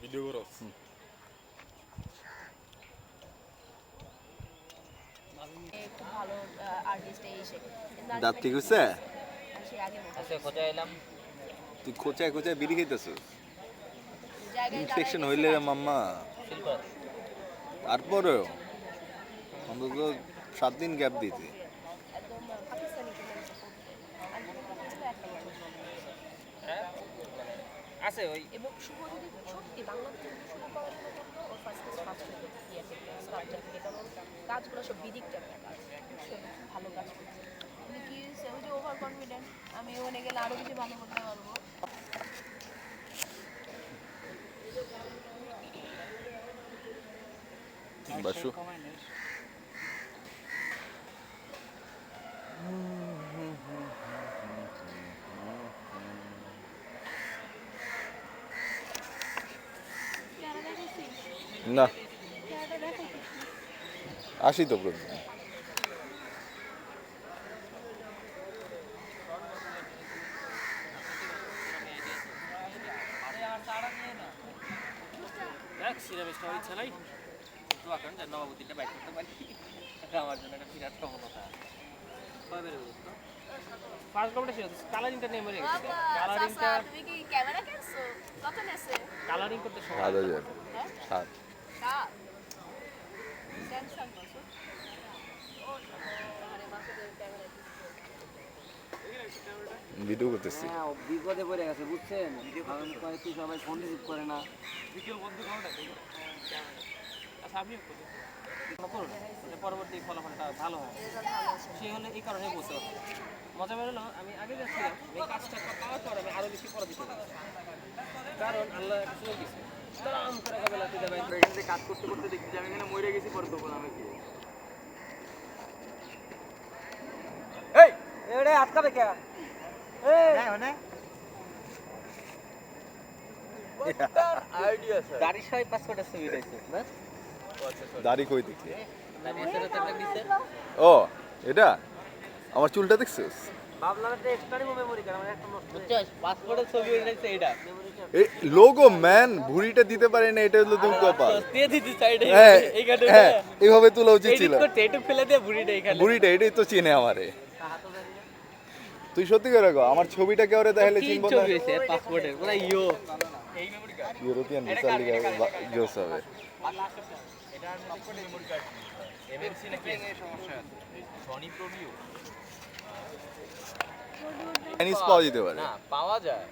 Video করস খুব ভালো আর্টিস্ট এসে দাঁত ঠিক হচ্ছে? সে আগে আচ্ছা কোথায় এলাম? তুই খোঁচায় খোঁচায় বিড়ি খাইতেছিস। জায়গায় ইনফেকশন হইলে রে মাম্মা। শিল্পর তারপরেও অন্তত 7 দিন গ্যাপ দিতে। একদম পাকিস্তানি আছে ওই এবং শুভ যদি সত্যি বাংলা থেকে শুরু পড়াশোনা করতো ওর ফার্স্ট হতো ইয়ে থেকে স্কাল্পচার থেকে, কারণ কাজগুলো সব বিদিক টাইপের কাজ, ভালো কাজ করছে। কিন্তু কি হচ্ছে, ওই যে ওভার কনফিডেন্ট, আমি ওখানে গেলে আরও কিছু ভালো করতে পারবো। বাসু না আসি তো প্রথম। সিরামিসটা ইচ্ছা নাই, দোয়া করেন যে নবাবুদ্দিনটা বাইক করতে পারি। আমার জন্য একটা বিরাট সফলতা। কয় বের হলো তো? ফার্স্ট কম্পিটিশন কালারিংটা নিয়ে মরে গেছে। কালারিংটা তুমি কি ক্যামেরা কিনছো? কত নেছে? কালারিং করতে সময় 7,000 হ্যাঁ 7 কাপ স্যামসাং বসো। ও আরে মাসুদের ক্যামেরা ভিডিও করতেছি। হ্যাঁ বিপদে পড়ে গেছে বুঝছেন, কারণ কয়েকটি সবাই ফোন রিসিভ করে না। ভিডিও বন্ধ কোনটা দেখো। আচ্ছা আমিও করি। করুন এটা পরবর্তী ফলাফলটা ভালো হয়, সেই হলে এই কারণে বলতে হবে। মজা বেরোলো, আমি আগে যাচ্ছিলাম এই কাজটা পাওয়ার পর আমি আরও বেশি পড়া দিতে পারি, কারণ আল্লাহ কিছু দিচ্ছে তারাম করে গেলে তুই যাবে। এখান থেকে কাজ করতে করতে দেখছি যে আমি এখানে মরে গেছি, পরে তখন আমি কি এই এড়ে আটকাবে কে? এই হ্যাঁ মানে আইডিয়া স্যার। গাড়ির সবাই পাসপোর্টের ছবি রয়েছে না? দাড়ি কই দেখি? এছাড়া তো একটা দিচ্ছে। ও এটা আমার চুলটা দেখছিস? ভাবলাম একটা এক্সট্রা মেমোরি কার্ড আমার একটা নষ্ট হয়ে বুঝছিস পাসপোর্টের ছবি রয়েছে এটা। এই লোগো ম্যান ভুঁড়িটা দিতে পারে না, এটা হলো দুঃখ কপাল। দিয়ে দিতে সাইডে হ্যাঁ এই কাটে হ্যাঁ এইভাবে তোলা উচিত ছিল। এডিট করতে একটু ফেলে দিয়ে বুড়িটা এখানে। বুড়িটা এটাই তো চিনে আমারে। তুই সত্যি করে গো আমার ছবিটা কেউ রে তাহলে কি চিনবো না। ছবি হইছে পাসপোর্টের পুরো ইয়ো এই মেমোরি কার্ড ইউরোপিয়ান ভিসা লিগা জোস হবে। এটা পাসপোর্ট মেমোরি কার্ড এমএমসি নাকি এই সমস্যা আছে। সনি প্রোভিও চাইনিজ পাওয়া যেতে পারে। না পাওয়া যায়।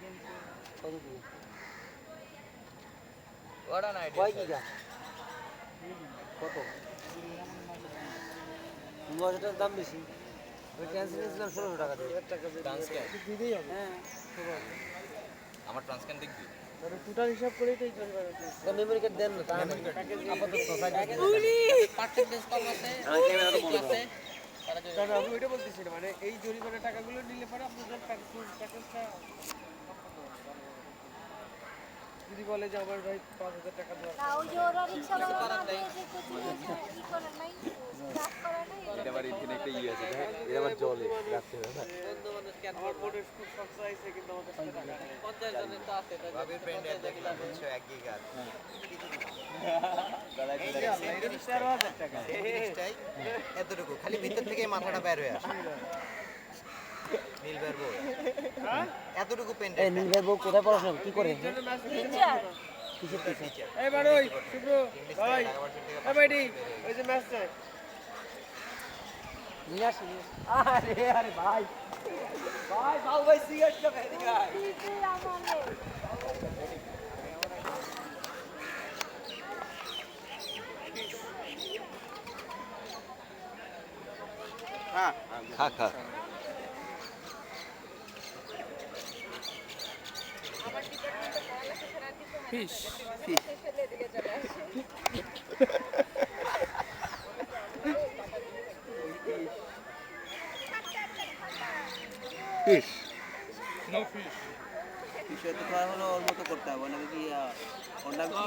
হোয়াট অ্যান আইডিয়া কয় গিগা কত? 9,000 দাম বেশি। ওই ক্যান্সেল নিয়েছিলাম 1,600 টাকা দিয়ে। ট্রান্সক্যান দিতেই হবে। হ্যাঁ আমার ট্রান্সক্যান দেখবি টোটাল হিসাব করেই তো এই জরিমানা। মেমোরি কার্ড দেন না তা আপাতত পার্সেন্টেজ কম আছে আমার ক্যামেরাটা বন্ধ আছে দাদা আমি ওইটা বলতেছিলাম, মানে এই জরিমানা টাকাগুলো নিলে পরে আপনাদের প্যাকেজটা যদি বলে যে আমার ভাই 5,000 টাকা দেওয়া না, ওই যে ওরা রিক্সা বাড়ানো দিয়ে যে কোচিং কি করে নাই, স্টাফ করে নাই। এটা আবার এখানে একটা ইয়ে আছে দেখ, এটা আবার জলে রাখতে হবে না। আমার বোর্ডের খুব সমস্যা হয়েছে কিন্তু আমাদের সাথে টাকা নেই। 50 জনের তো আছে ভাবি ফ্রেন্ড এর দেখলাম হচ্ছে 1 গিগা। এই যে 13,000 টাকা জিনিসটাই এতটুকু খালি ভিতর থেকে মাথাটা বের হয়ে আসে। নীল বের বউ এতটুকু পেন এই নীলভাই বউ কোথায় পড়াশোনা কি করে? টিচার কিসের টিচার? এই বাড়ই শুভ্র ভাই এই বাইডি ওই যে ম্যাচটা নিয়ে আসি। আরে আরে ভাই ভাই বাবু ভাই সিগারেটটা ফেলে গায়। দিদি আমারে খা খা। ফিশ ফিশ বিষয় তো খাওয়া হলো ওর মতো করতে হবে নাকি কি ওর নাম কি?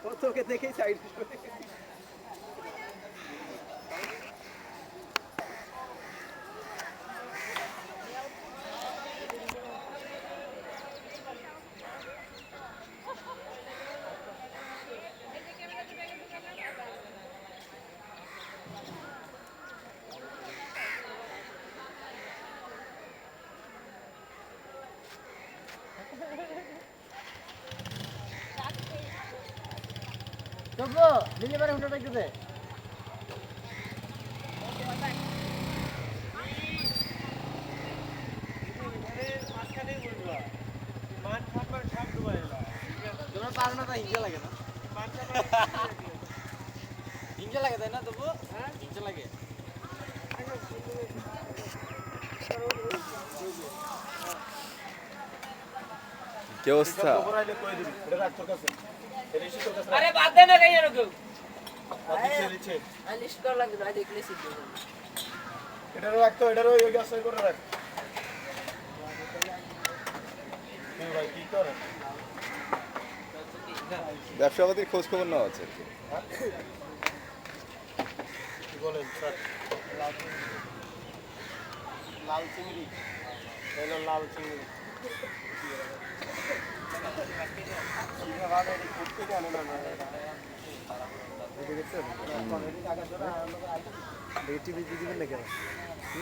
কতকে দেখেই সাইড তবু দিলে পারে হুন্ডা দেখতে দে তোমার পারো না তা হিংসা লাগে না হিংসা লাগে তাই না তবু হ্যাঁ হিংসা লাগে কি অবস্থা? আরে বাদ দে না গাইয়া রকম লিস্ট করা লাগবে না দেখলে শিখবে এটারও রাখতো এটারও ওই গ্যাস করে রাখ ভাই কি করে ব্যবসাপাতির খোঁজ খবর নেওয়া আছে আর কি। কি বলেন স্যার লাল চিংড়ি হলো লাল চিংড়ি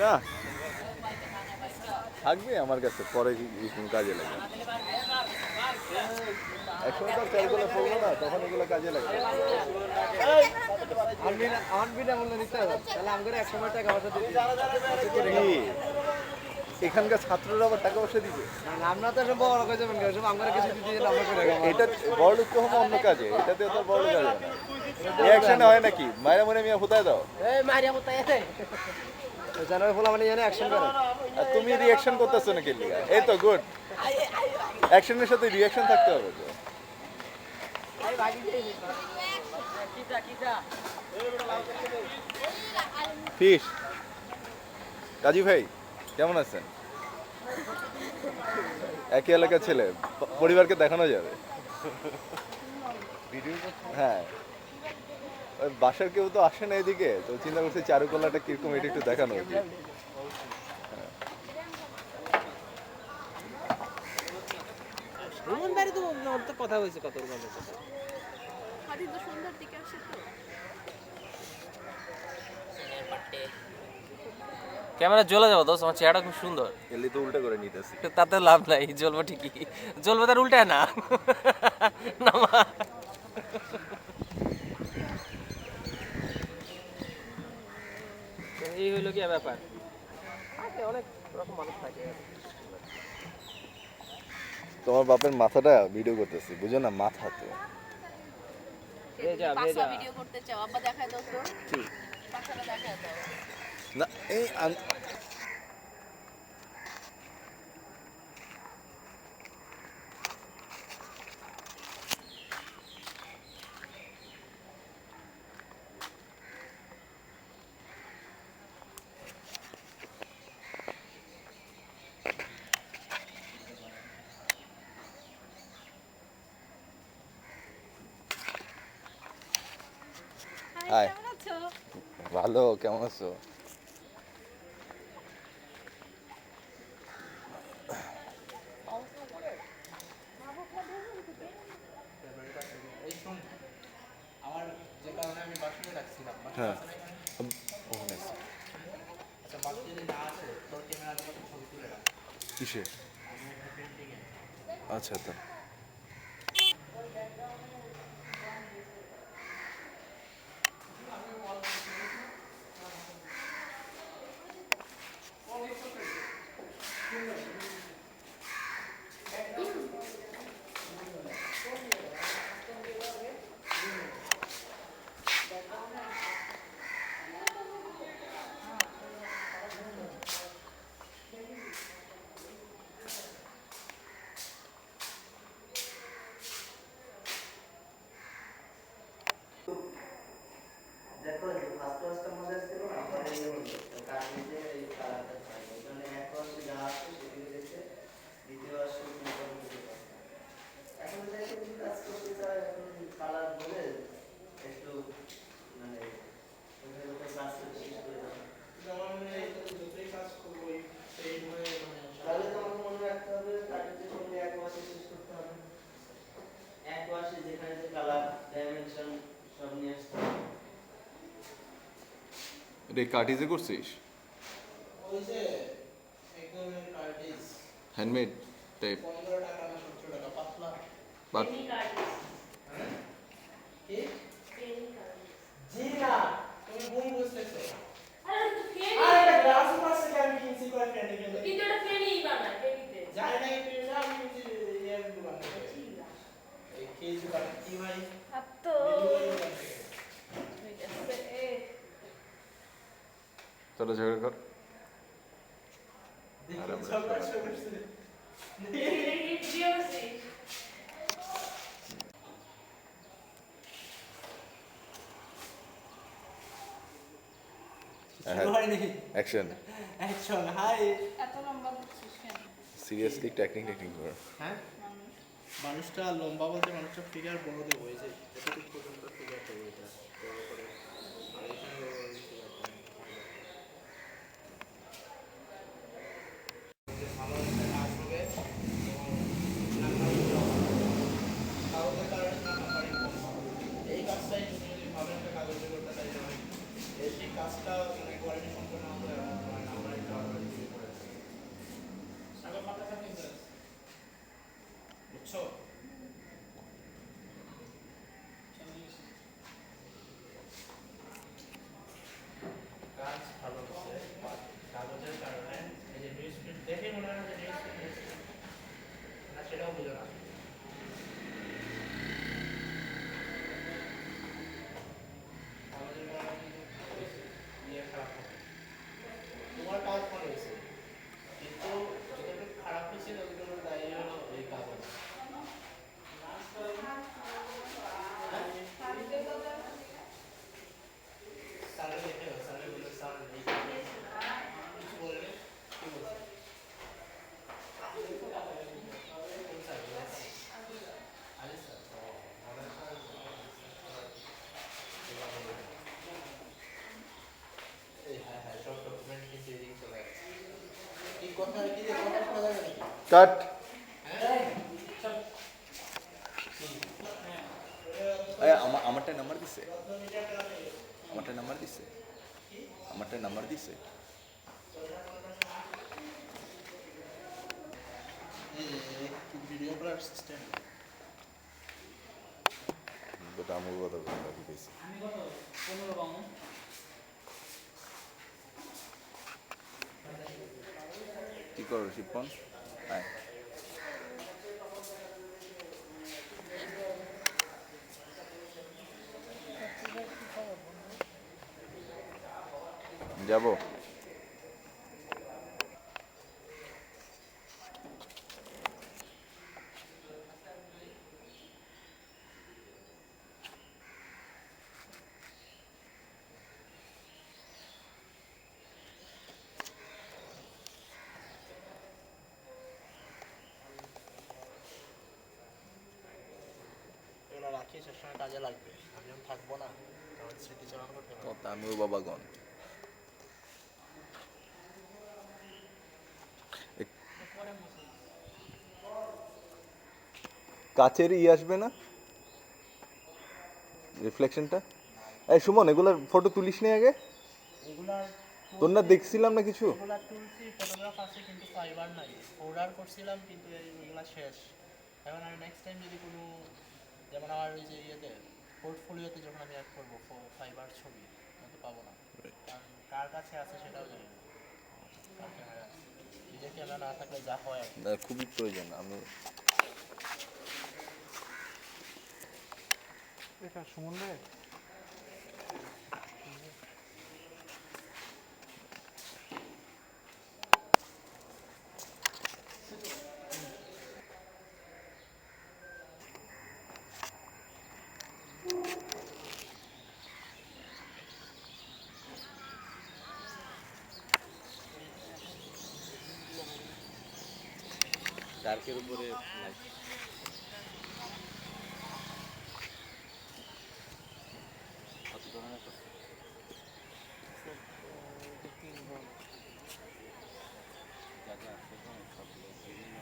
না থাকবে আমার কাছে পরে কাজে লাগে একসময় তো চালগুলো পড়বো না তখন এগুলো কাজে লাগে আনবিনা মূল্য দিতে হবে তাহলে আমাদের 100 টাকা পয়সা দিতে কি? এখানকার ছাত্ররা আবার টাকা পয়সা দিবে আমরা তো সব বড় কাজ যাবেন সব আমরা কিছু দিতে গেলে আমরা করে এটা বড় লোক তো হবে অন্য কাজে এটাতে তো বড় লোক কাজে রিয়াকশন হয় নাকি মায়েরা মনে মিয়া ফুটায় দাও এই মারিয়া মতো এসে জানার ফলে মানে জানে অ্যাকশন করে আর তুমি রিয়াকশন করতেছো না কি লিগা এই তো গুড অ্যাকশনের সাথে রিয়াকশন থাকতে হবে তো ফিশ কাজী ভাই কেমন আছেন একই এলাকার ছেলে পরিবারকে দেখানো যাবে হ্যাঁ ওই বাসার কেউ তো আসে না এদিকে তো চিন্তা করছি চারুকলাটা কিরকম এটা একটু দেখানো উচিত রুমন বাড়ি তো ওর তো কথা হয়েছে কত কথা হাতি তো সুন্দর দিকে আসে তো ক্যামেরা জ্বলে যাবো দোস্ত আমার চেহারাটা খুব সুন্দর এলি তো উল্টা করে নিতেছি তাতে লাভ নাই জ্বলবো ঠিকই জ্বলবো তার উল্টায় না নামা এই হইলো কি ব্যাপার অনেক রকম মানুষ থাকে তোমার বাপের মাথাটা ভিডিও করতেছি বুঝো না মাথা তো ভেজা পাঁচটা ভেজা ভিডিও করতে চাও আব্বা দেখায় দাও তো পাঁচটা দেখায় দাও না এই হাই ভালো কেমন আছো আমার যে কারণে আমি বাসনে রাখছিলাম হ্যাঁ ওখানে আছে। আচ্ছা বাসে যদি না আসে তোর ক্যামেরা দিয়ে ছবি তুলে রাখ কিসে আচ্ছা তা দেখো যে ফার্স্ট ওয়াশটা মজা ছিল না পরে এই হলো কার নিচে এই কালারটা থাকে এই জন্য এক ওয়াশে যা আছে সেগুলো দেখে দ্বিতীয় ওয়াশে কোনো কিছু এখন দেখো যদি কাজ করতে চায় এখন কালার বলে একটু মানে ওইভাবে তো কাজ করে শেষ করে দাও আমার মনে হয় যতই কাজ করবো সেই হয়ে তাহলে তো আমার মনে রাখতে হবে কাটিতে করলে এক ওয়াশে শেষ করতে হবে এক ওয়াশে যেখানে যে কালার ডাইমেনশন সব নিয়ে আসতে হবে এটা কার্টিজে করছিস ওই যে একদম কার্টিজ হ্যান্ডমেড টাইপ 15 টাকা না বাট কি জি না তুমি ভুল বুঝতেছো আরে এটা গ্লাস পাশে আমি কিনছি করে ফ্রেন্ডে গেলে কিন্তু এটা ফেনি বানায় ফেনিতে যাই না একটু না আমি কিনছি ইয়ার দোকান থেকে এই কেজি বানাই কি ভাই আত্তো চলো ঝগড়া কর দেখি ঝগড়া করছে জিওসি অ্যাকশন অ্যাকশন হাই এত লম্বা বুঝছিস কেন সিরিয়াসলি টেকনিক কর হ্যাঁ মানুষটা লম্বা বলতে মানুষটা ফিগার বড় দেবো এই যে এতটুকু পর্যন্ত ফিগার দেবো এটা বড় করে আর এখানে ভালো একটা কাজ হবে এবং কাগজের কারণে নাম্বারিং কম হবে। এই কাজটাই তুমি যদি ভালো একটা কাগজে করতে চাইলে হয় এই কাজটা মানে কোয়ালিটি সম্পন্ন হলে নাম্বারিং কাগজ দিয়ে করে সাগর মাথা থাকে বুঝছো কাজ ভালো হচ্ছে কাগজের কারণে এই যে নিউজ প্রিন্ট দেখে মনে হয় যে নিউজ প্রিন্ট না সেটাও বুঝো না কাগজের কারণে কিন্তু ইয়ে খারাপ হবে তোমার কাজ ভালো হয়েছে কিন্তু যতটুকু খারাপ হয়েছে ততটুকু দায়ী হলো এই কাগজ স্যারের দেখে স্যারের বলে স্যার এই কিছু বললে কি বলছে কোন স্যার আরে স্যার এই হ্যাঁ হ্যাঁ সব ডকুমেন্ট কিন্তু এদিকে চলে আসছে কি কথা কি যে কথা শোনা যাবে নাকি কাট আমারটা নাম্বার দিছে আমারটা নাম্বার দিছে আমারটা নাম্বার দিছে ভিডিও করার সিস্টেম যেটা আমার কথা বলতে দিতেছি আমি কত 15 পাউন্ড কি করো শিপন হ্যাঁ যাব এগুলো রাখি সবসময় কাজে লাগবে আমি যখন থাকবো না তখন স্মৃতিচারণ করতে পারবো তো আমিও বাবাগণ কাচের আসবে না রিফ্লেকশনটা এই সুমন এগুলার ফটো তুলিস নি আগে এগুলার তোর না দেখছিলাম না কিছু এগুলা তুলছি ফটোগ্রাফ আছে কিন্তু ফাইবার নাই অর্ডার করছিলাম কিন্তু এগুলা শেষ এখন আমি নেক্সট টাইম যদি কোনো যেমন আমার ওই যে ইয়েতে পোর্টফোলিওতে যখন আমি অ্যাড করবো ফাইবার ছবি তখন তো পাবো না কারণ কার কাছে আছে সেটাও জানি না কার ক্যামেরা আছে নিজের ক্যামেরা না থাকলে যা হয় আর কি। না, খুবই প্রয়োজন আমি এটা সুমন ভাই ডার্কের উপরে কত ধরনের যা যা আছে সবগুলো বিভিন্ন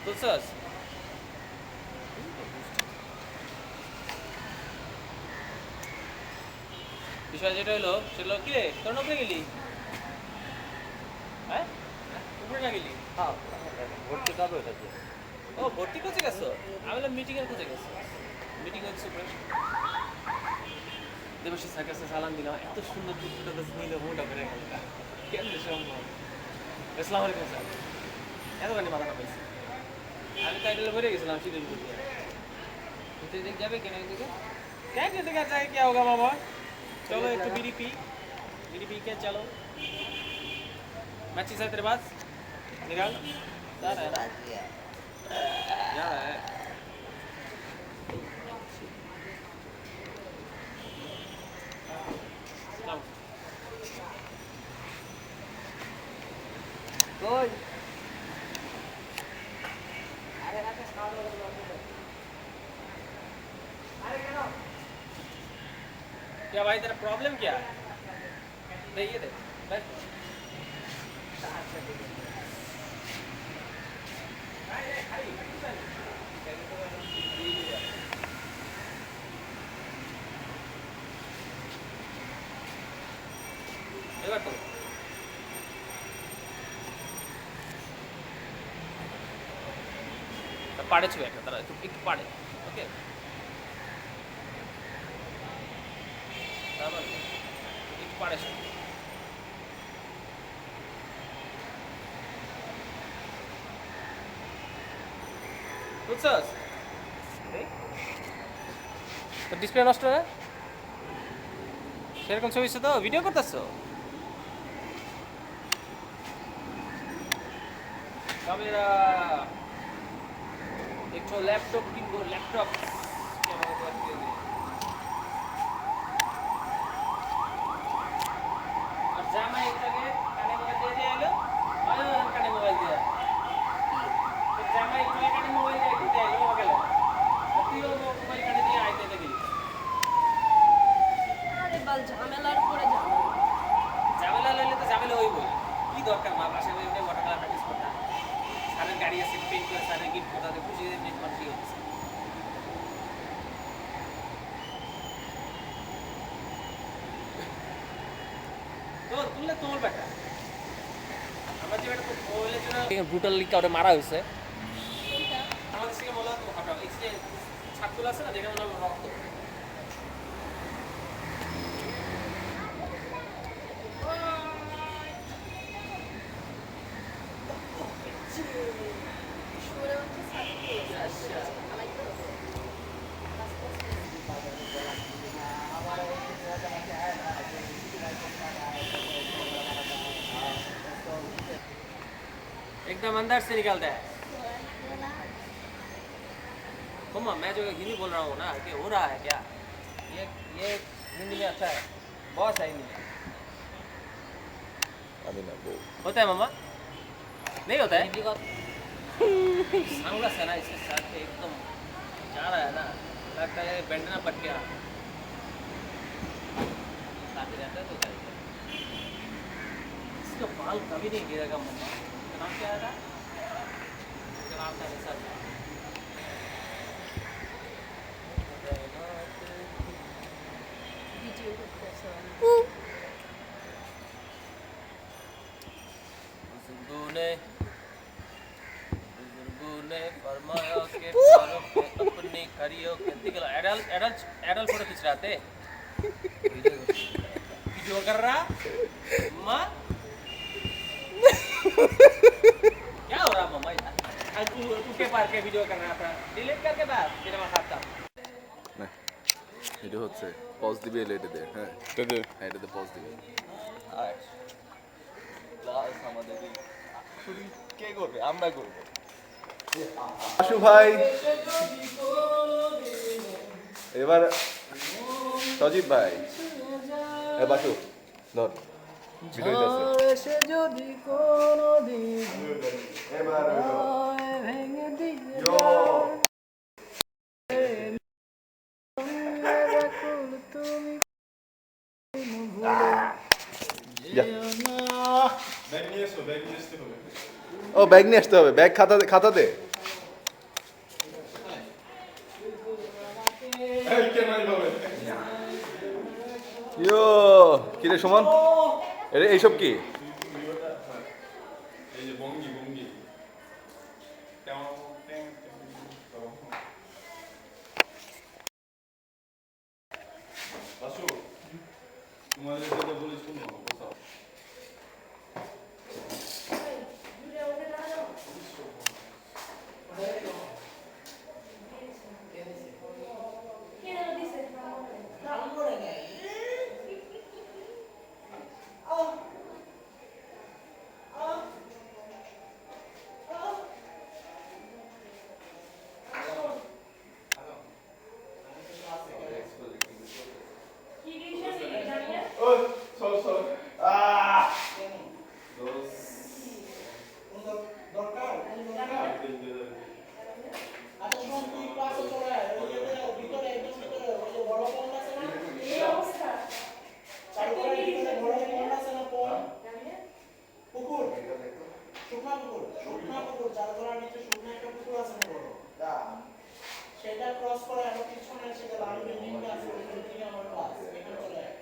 বুঝছস? বিষয় যেটা হলো সেটা হলো কি রে, তোর উপরে গেলি? হ্যাঁ, উপরে না গেলি? হ্যাঁ ভর্তি কাবে ওটা দিয়ে ও ভর্তি করতে গেছো? আমি বললাম মিটিংয়ের কোথায় গেছো? মিটিং হচ্ছে উপরে। দেবশ্রী স্যার কাছে সালাম দিলাম, এত সুন্দর টুকটুটা কাছে নিলে মুখটা বেড়ে গেল। কেমন সম্ভব? আসসালামু আলাইকুম স্যার। এতখানি মাথা পাইছি। আমি টাইটেলে বেড়ে গেছিলাম শীতের ভিতরে। ভিতরে দিকে যাবে কেন এদিকে? क्या देखा जाए क्या होगा मामा चलो एक तो बीडी पी के चलो मैची है तेरे पास निकाल जा रहा है जा रहा है चलो কই क्या भाई तेरा प्रॉब्लम क्या है दे ये दे बस এবার তো পাড়ে ছিল একটা তারা একটু পাড়ে ওকে তারপর একটু পাড়ে ছিল বুঝছস তো ডিসপ্লে নষ্ট না সেরকম ছবি তো ভিডিও করতেছো ক্যামেরা একটু ল্যাপটপ কিনবো ল্যাপটপ আর জামাই এটাকে কানে মোবাইল দিয়ে এলো কানে মোবাইল দিয়ে জামাই কানে মোবাইল দিয়ে দিতে এলো গেল তুইও মোবাইল কানে দিয়ে আইতে গেলি আরে বাল ঝামেলার পরে ঝামেলা লইলে তো ঝামেলা হইবই কি দরকার মা বাসায় এমনি ওয়াটার কালার প্র্যাকটিস করতে সারের গাড়ি আছে পেইন্ট করে সারের গিফট করতে হবে খুশি এমনি তোমার কি হচ্ছে তোর তুললে তোর বেটা আমার যে বেটা তো মোবাইলের জন্য ব্রুটালি কাউরে মারা হয়েছে আমাদের থেকে বলা তো হঠাৎ এই যে ছাত্র আছে না দেখে মনে হয় রক্ত एकदम अंदर से निकलता है मम्मा मैं जो हिंदी बोल रहा हूँ ना कि हो रहा है क्या ये हिंदी में अच्छा है बहुत है हिंदी में আমি না বউ होता है मम्मा नहीं होता है सनग्लास है ना इसके साथ पे एकदम जा रहा है ना लगता है बैंडना पट गया साथ ही रहता है तो चलता है इसका बाल कभी नहीं गिरेगा मम्मा इसका नाम क्या है इसका नाम था निशा ভিডিও করতেছে बुजुर्गों ने फरमाया कि प्यारों पे अपनी खड़ियों के दिखला एडल्ट फोटो खींच रहा थे वीडियो कर रहा माँ क्या हो रहा मम्मा तू के पार के वीडियो कर रहा था डिलीट करके बाद फिर मैं खाता না এটা হচ্ছে পজ দিবে এলে দে হ্যাঁ এটাতে পজ দিবে ক্লাস আমাদের কে করবে আমরা করব আশু ভাই এবার সজীব ভাই এ বাসু ধর ভিডিও এসে যদি কোনোদিন এবার ভেঙে দিয়ে তুমি ও ব্যাগ নিয়ে আসতে হবে ব্যাগ খাতা দে ইয়ো কিরে সুমন এইসব কি এই যে বঙ্গি বঙ্গি বাসু তোমাদের যেটা বলি শুনো কোথাও সেটা ক্রস করে আরো পিছনে এসে গেল আমি বিল্ডিং আছে ওই বিল্ডিং আমার ক্লাস এখানে চলে আয়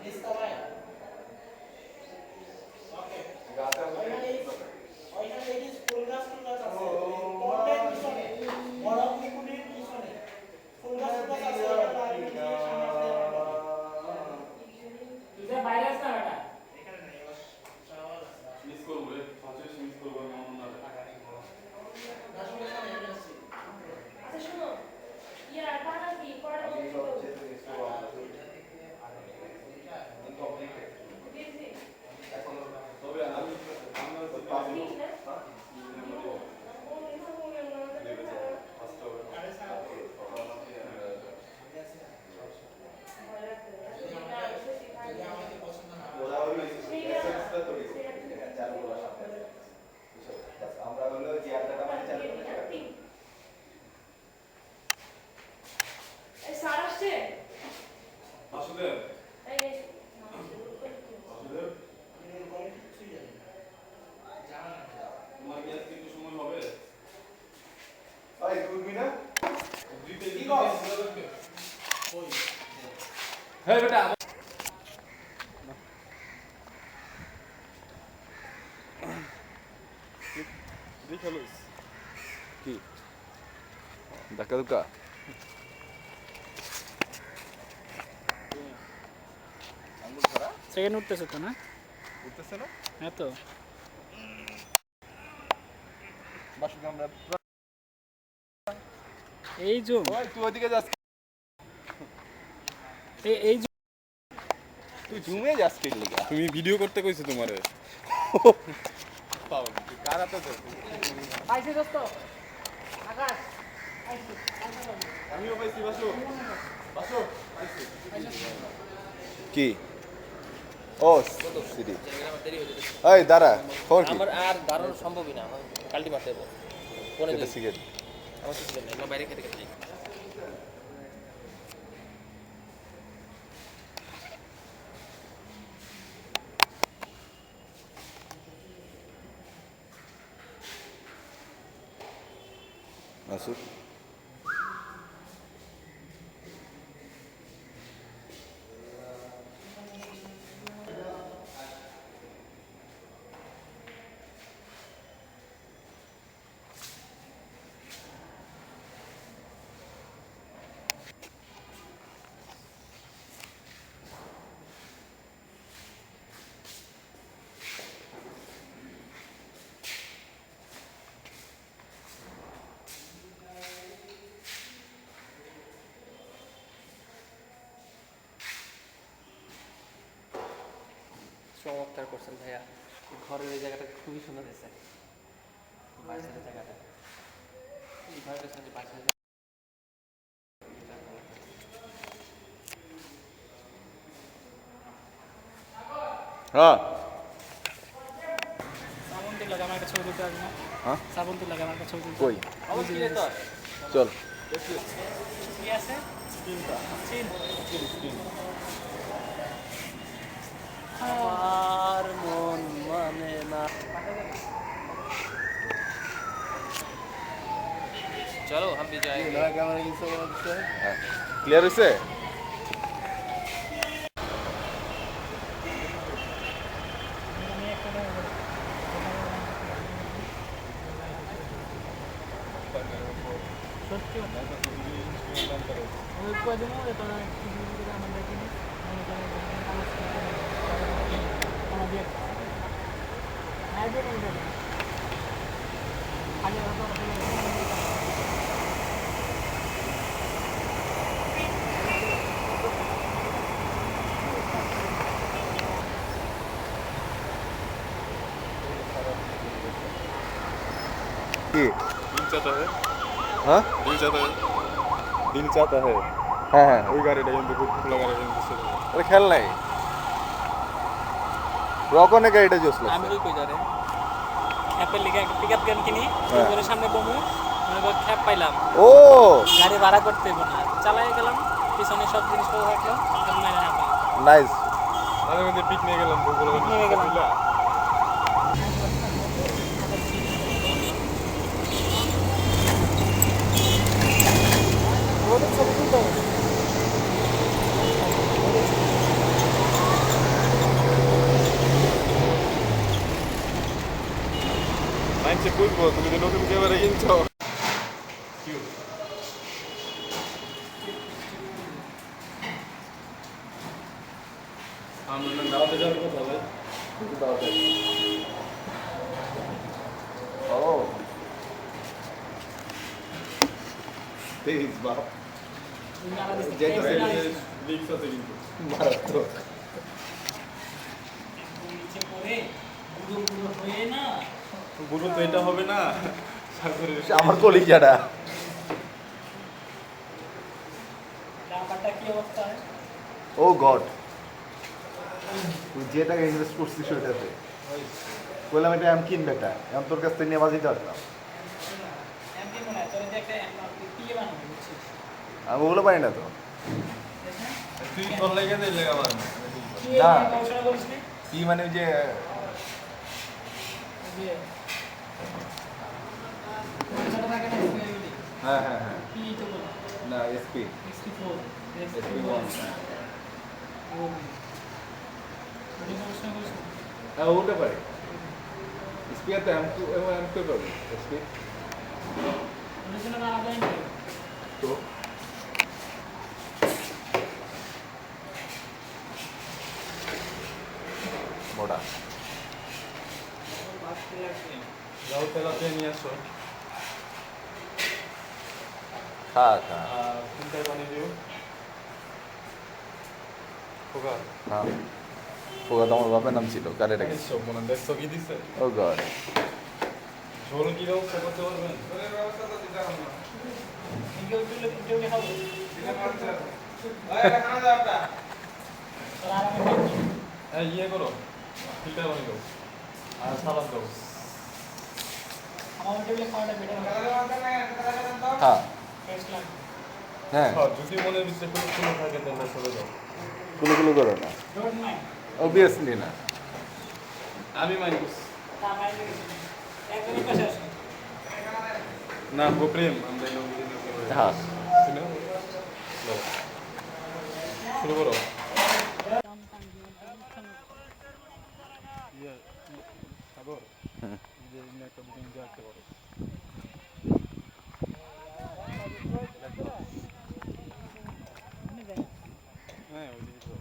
নিস্তা ভাই ওকে ওইখানে এই ফুল গাছ আছে কোনটার পিছনে বড় পুকুরের পিছনে ফুল গাছ আছে এটা আর বিল্ডিং সামনে তুই বাইরে আস না বেটা এখানে নেই মিস করবো রে পাঁচে মিস করবো মন না আচ্ছা শোনো ইয়া টাকা কি পড়া তবে আমি আমরা হলো যে আড্ডাটা মানে চালু স্যার আসছে বাসুদেব এই বাসুদেব তোমার কি আজকে একটু সময় হবে ওই তুই না হ্যাঁ বেটা কি ধাক্কা ধুক্কা সেকেন্ড উঠতেছে তো না উঠতেছে না হ্যাঁ তো বাসুকে আমরা এই যে ওই তুই ওইদিকে যাস এই যে তুই জুমে যাস কে লিগা তুমি ভিডিও করতে কইছো তোমারে পাও কার হাতে তো আইছে দোস্ত আকাশ আমিও পাইছি বাসু বাসু কি ও সিটি এই দাঁড়া খবর কি আমার আর দাঁড়ানো সম্ভবই না আমার কালটি মারতে হবে ফোনে এটা সিগারেট আমার কিছু নেই আমরা বাইরে খেতে খেতে যাই মাসুদ চমৎকার করছেন ভাইয়া ঘরের এই জায়গাটা খুবই সুন্দর হয়েছে বাইরের জায়গাটা এই ঘরের পেছনে যে বাইরের হ্যাঁ শ্রাবন্তী লাগে আমার একটা ছবি তুলতে পারবি না হ্যাঁ শ্রাবন্তী লাগে আমার একটা ছবি তুলতে কই অবশ্যই রে তোর চল কি আছে আর মন মানে না चलो हम भी जाएंगे ক্লিয়ার হয়েছে? কি दिल चाहता है হ্যাঁ दिल चाहता है दिल चाहता है হ্যাঁ হ্যাঁ ওই গাড়িটা কিন্তু খুব খোলা গাড়ি কিন্তু আরে খেয়াল নাই রকনে গাড়িটা জোস আমি লাগছে ওই কই যারে অ্যাপেল লিখে একটা পিকআপ গান কিনি হ্যাঁ। ওর সামনে বমু মনে কর খ্যাপ পাইলাম ও গাড়ি ভাড়া করতে হইব না চালাই গেলাম পিছনে সব জিনিসপত্র রাখলাম তখন মাইরা না পাই নাইস মাঝে মধ্যে পিক নিয়ে গেলাম বগুলা নিয়ে গেলাম। মাইন্ডসে বুঝবো তুমি যে নতুন ক্যামেরা কিনছো আমরা দাওয়াতে যাওয়ার কথা ভাই ও তেইশ বাপ যেতেছে রিক্স আছে কিন্তু মারাত্মক নিচে পড়ে গুঁড়ো গুঁড়ো হয়ে না গুরু তো এটা হবে না সে আমার কলিজাটা ব্যাপারটা কি অবস্থা ও গড তুই যে টাকা ইনভেস্ট করছিস ওইটাতে বললাম এটা আমি কিনবে এটা আমি তোর কাছ থেকে নিয়ে বাজিতে পারতাম এমনি মনে হয় তোর যে একটা পিয়ে বানাবো বুঝছিস আমি ওগুলো পারি না তো তুই তোর লেগে দেই লেগা আমার কি না। গবেষণা করিস নি কি মানে ওই যে যে গবেষণা থাকে না এগুলি হ্যাঁ হ্যাঁ হ্যাঁ কি তো বলো না এসপি 64 এসপি ওয়ান গবেষণা করিস নি হ্যাঁ ওটা পারি স্পিয়ার তো এম2 এবং এম2 পাবি এসপি গবেষণা না আলাদা নেই তো মোটা যাও তেলা পেয়ে নিয়ে আসো খা খা আর কোনটায় বানিয়ে দিও খোকা হ্যাঁ পোকা তো আমার বাপের নাম ছিল কারে রেখে সব মনে দেখছো কি দিছে ও গড ঝোল কি ব্যবস্থা করতে পারবেন কেউ কেউ খাবো তোরা আরামে খাবি হ্যাঁ ইয়ে করো ফিল্টার বানিয়ে দাও আর সালাদ দাও আমার টেবিলে খাওয়াটা বেটার হবে হ্যাঁ টেস্ট লাগবে হ্যাঁ যদি মনের ভিতরে কোনো কোনো থাকে তাহলে চলে যাও কুলুকুলু করো না ডোন্ট মাইন্ড অবভিয়াসলি না আমি মাইনুস তা মাইন্ড একজনের পাশে আসো না গোপ্রেম আমরা এই লোক হ্যাঁ শুরু করো সাগর যে একটা বুকিং রাখতে পারো হ্যাঁ ওই দিকে যাও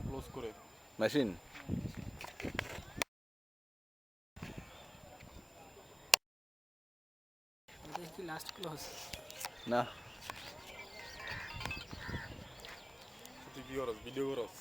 ক্লোজ করে মেশিন দেখি লাস্ট ক্লোজ না তুই কি করস ভিডিও করস